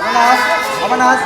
Nas? Apa Nas?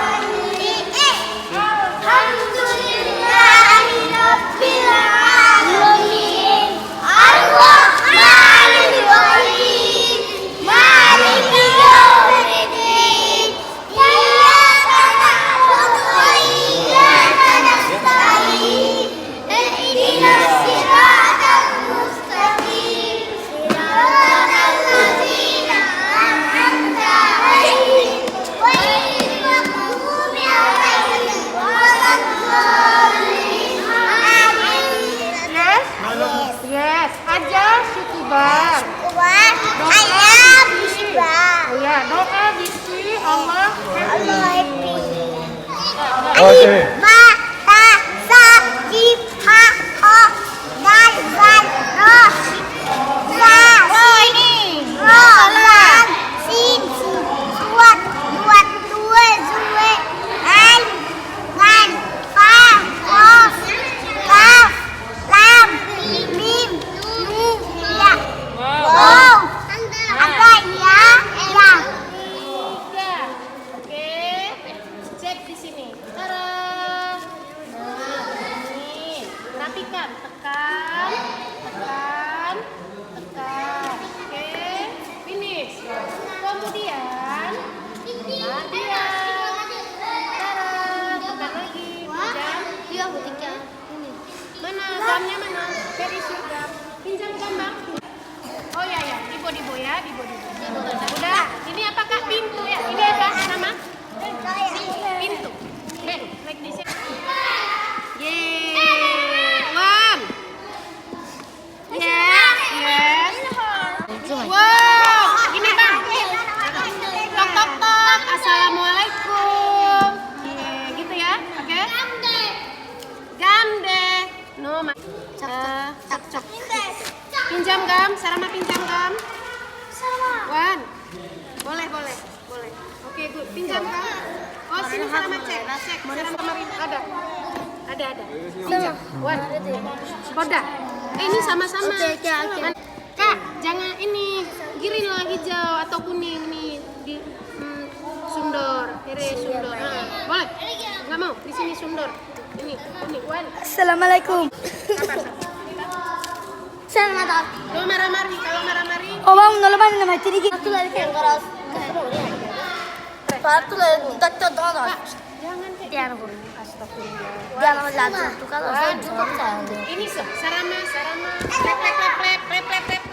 Yes, aja syukur. Oh ya, doa bisi Allah happy. Oke. Tekan, tekan. Oke, finish. Kemudian, tekan lagi. Jam. Mana gamnya mana? Very sure gam. Pinjam gambar. Oh ya, dibo ya, dibo. Udah. Ini apa Kak? Pintu ya. Ini apa nama? Pintu. Like this. Wow, ini Bang. Tok. Assalamualaikum. Gitu ya, oke? Gamde. No, cak. Pinjam gam, Sarama pinjam gam. Wan. Boleh. Oke, good. Pinjam gam. Oh, sini Sarama cek. Sarama ada. Pinjam. Wan. Koda. Ini sama-sama. Oke. Kak, jangan ini giring lah hijau atau kuning nih di sundor, sundor. Boleh? Nggak mau? Di sini sundor. Ini kuning. Wan. Assalamualaikum. Selamat. Kalau marah-mari. Oh bang, nolaban nama tiri ki. Jangan Kak. Jangan lagi tu kalau saya Ini Sarama. Plep.